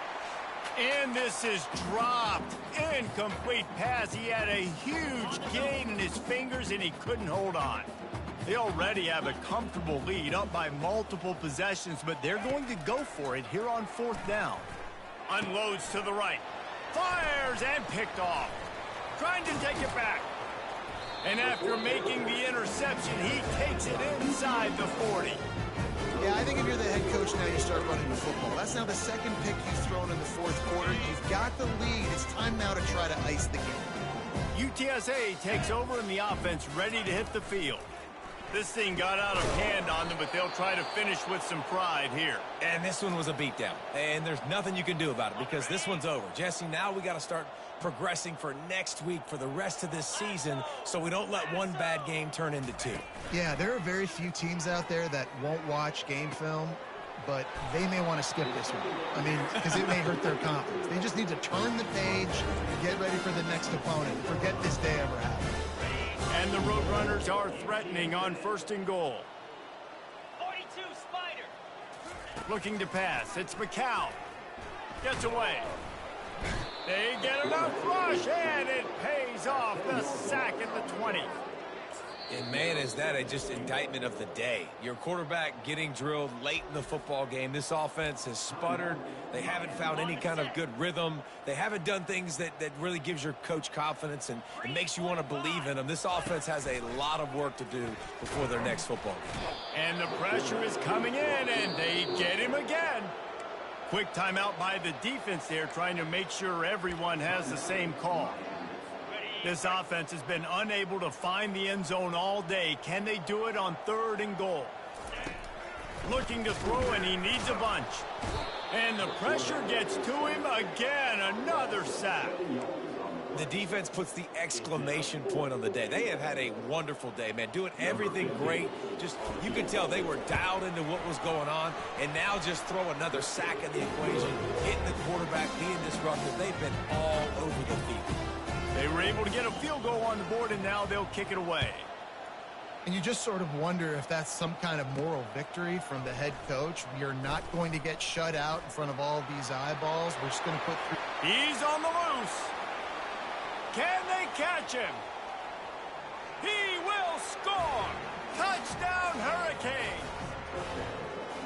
And this is dropped. Incomplete pass. He had a huge gain in his fingers, and he couldn't hold on. They already have a comfortable lead, up by multiple possessions, but they're going to go for it here on fourth down. Unloads to the right. Fires and picked off. Trying to take it back. And after making the interception, he takes it inside the 40. Yeah, I think if you're the head coach now, you start running the football. That's now the second pick you've thrown in the fourth quarter. You've got the lead. It's time now to try to ice the game. UTSA takes over in the offense, ready to hit the field. This thing got out of hand on them, but they'll try to finish with some pride here. And this one was a beatdown. And there's nothing you can do about it because this one's over. Jesse, now we got to start progressing for next week for the rest of this season so we don't let one bad game turn into two. Yeah, there are very few teams out there that won't watch game film but they may want to skip this one. I mean, because it may hurt their confidence. They just need to turn the page and get ready for the next opponent. Forget this day ever happened. And the Roadrunners are threatening on 1st and goal. 42 Spider. Looking to pass. It's McCown. Gets away. They get him out rush, and it pays off. The sack at the 20. And, man, is that a just indictment of the day. Your quarterback getting drilled late in the football game. This offense has sputtered. They haven't found any kind of good rhythm. They haven't done things that really gives your coach confidence and makes you want to believe in them. This offense has a lot of work to do before their next football game. And the pressure is coming in, and they get him again. Quick timeout by the defense there, trying to make sure everyone has the same call. This offense has been unable to find the end zone all day. Can they do it on 3rd and goal? Looking to throw, and he needs a bunch. And the pressure gets to him again. Another sack. The defense puts the exclamation point on the day. They have had a wonderful day, man. Doing everything great. Just, you could tell they were dialed into what was going on. And now just throw another sack in the equation. Hitting the quarterback, being disruptive. They've been all over the field. They were able to get a field goal on the board, and now they'll kick it away. And you just sort of wonder if that's some kind of moral victory from the head coach. You're not going to get shut out in front of all these eyeballs. We're just going to put through. He's on the loose. Can they catch him? He will score. Touchdown, Hurricane.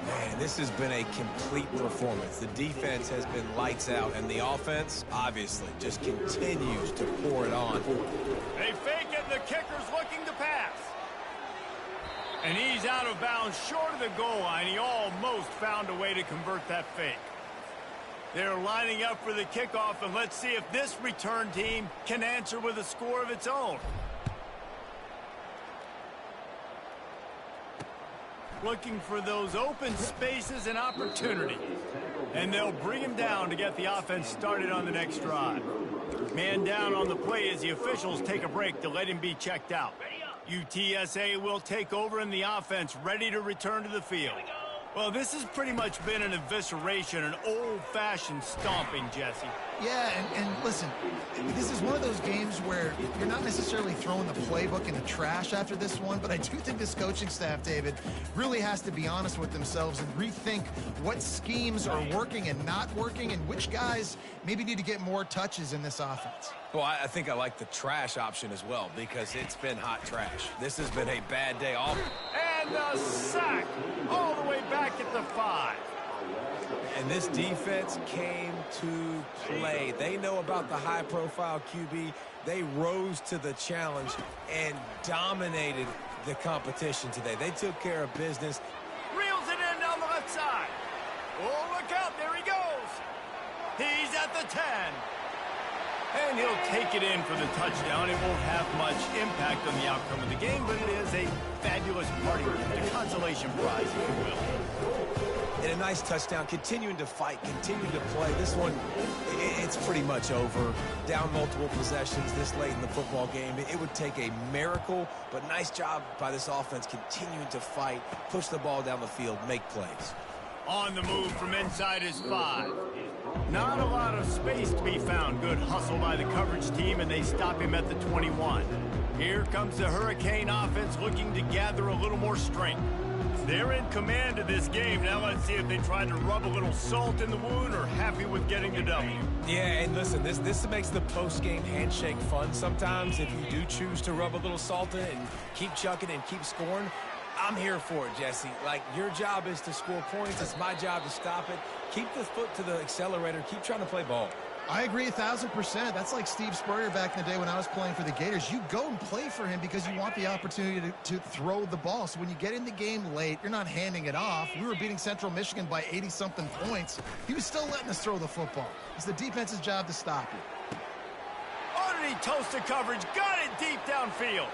Man, this has been a complete performance. The defense has been lights out, and the offense, obviously, just continues to pour it on. They fake it, and the kicker's looking to pass. And he's out of bounds short of the goal line. He almost found a way to convert that fake. They're lining up for the kickoff, and let's see if this return team can answer with a score of its own. Looking for those open spaces and opportunity. And they'll bring him down to get the offense started on the next drive. Man down on the play as the officials take a break to let him be checked out. UTSA will take over in the offense, ready to return to the field. Well, this has pretty much been an evisceration, an old-fashioned stomping, Jesse. Yeah, and listen, this is one of those games where you're not necessarily throwing the playbook in the trash after this one, but I do think this coaching staff, David, really has to be honest with themselves and rethink what schemes are working and not working and which guys maybe need to get more touches in this offense. Well, I think I like the trash option as well because it's been hot trash. This has been a bad day off. And the sack all the way back at the 5. And this defense came to play. They know about the high-profile QB. They rose to the challenge and dominated the competition today. They took care of business. Reels it in down the left side. Oh, look out. There he goes. He's at the 10. And he'll take it in for the touchdown. It won't have much impact on the outcome of the game, but it is a fabulous party gift, a consolation prize, if you will. And a nice touchdown, continuing to fight, continuing to play. This one, it's pretty much over. Down multiple possessions this late in the football game. It would take a miracle, but nice job by this offense continuing to fight, push the ball down the field, make plays. On the move from inside his 5. Not a lot of space to be found. Good hustle by the coverage team, and they stop him at the 21. Here comes the Hurricane offense looking to gather a little more strength. They're in command of this game. Now let's see if they try to rub a little salt in the wound or happy with getting the W. Yeah, and listen, this makes the post-game handshake fun. Sometimes if you do choose to rub a little salt in and keep chucking and keep scoring, I'm here for it, Jesse. Like, your job is to score points. It's my job to stop it. Keep the foot to the accelerator. Keep trying to play ball. I agree 1,000%. That's like Steve Spurrier back in the day when I was playing for the Gators. You go and play for him because you want the opportunity to throw the ball. So when you get in the game late, you're not handing it off. We were beating Central Michigan by 80-something points. He was still letting us throw the football. It's the defense's job to stop you. Underneath toasted coverage, got it deep downfield.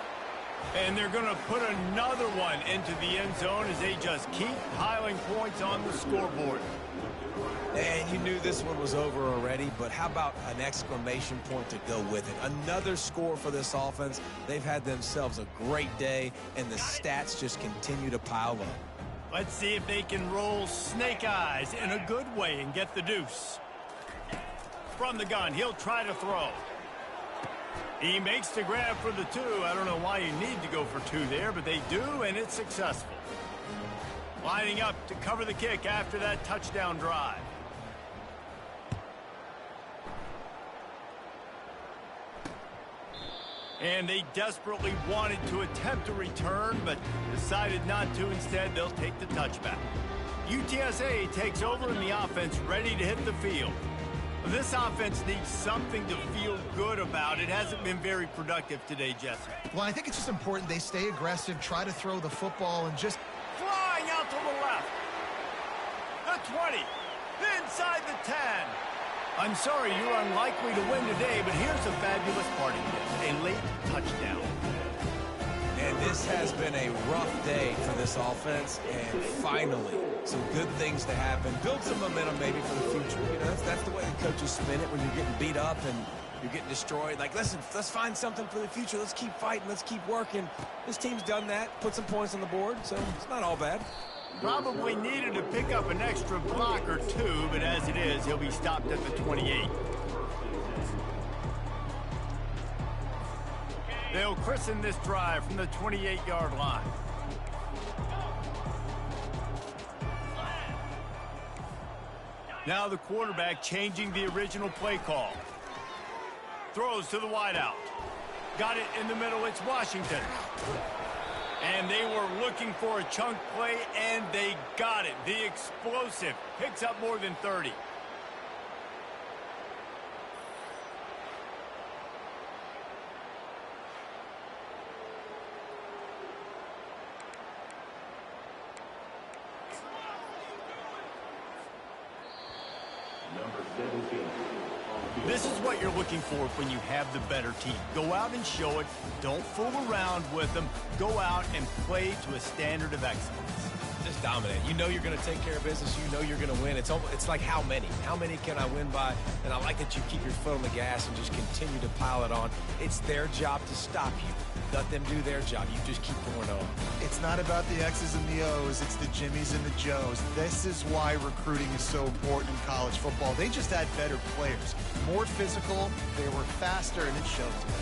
And they're going to put another one into the end zone as they just keep piling points on the scoreboard. And you knew this one was over already, but how about an exclamation point to go with it? Another score for this offense. They've had themselves a great day, and the stats just continue to pile up. Let's see if they can roll snake eyes in a good way and get the deuce. From the gun, he'll try to throw. He makes the grab for the 2. I don't know why you need to go for 2 there, but they do, and it's successful. Lining up to cover the kick after that touchdown drive. And they desperately wanted to attempt a return, but decided not to. Instead, they'll take the touchback. UTSA takes over in the offense, ready to hit the field. This offense needs something to feel good about. It hasn't been very productive today, Jesse. Well, I think it's just important they stay aggressive, try to throw the football, and just... Flying out to the left. The 20. Inside the 10. I'm sorry you're unlikely to win today, but here's a fabulous party gift. A late touchdown. And this has been a rough day for this offense, and finally, some good things to happen. Build some momentum maybe for the future. You know, that's the way the coaches spin it when you're getting beat up and you're getting destroyed. Like, listen, let's find something for the future. Let's keep fighting. Let's keep working. This team's done that, put some points on the board, so it's not all bad. Probably needed to pick up an extra block or 2, but as it is, he'll be stopped at the 28. They'll christen this drive from the 28-yard line. Now the quarterback changing the original play call. Throws to the wideout. Got it in the middle. It's Washington. And they were looking for a chunk play, and they got it. The explosive picks up more than 30. This is what you're looking for when you have the better team. Go out and show it. Don't fool around with them. Go out and play to a standard of excellence. Just dominate. You know you're going to take care of business. You know you're going to win. It's like how many? How many can I win by? And I like that you keep your foot on the gas and just continue to pile it on. It's their job to stop you. Let them do their job. You just keep going on. It's not about the X's and the O's. It's the Jimmies and the Joes. This is why recruiting is so important in college football. They just had better players. More physical. They were faster, and it showed today.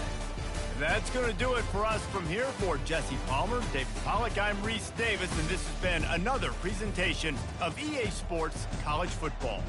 That's going to do it for us from here. For Jesse Palmer, David Pollack, I'm Reese Davis, and this has been another presentation of EA Sports College Football.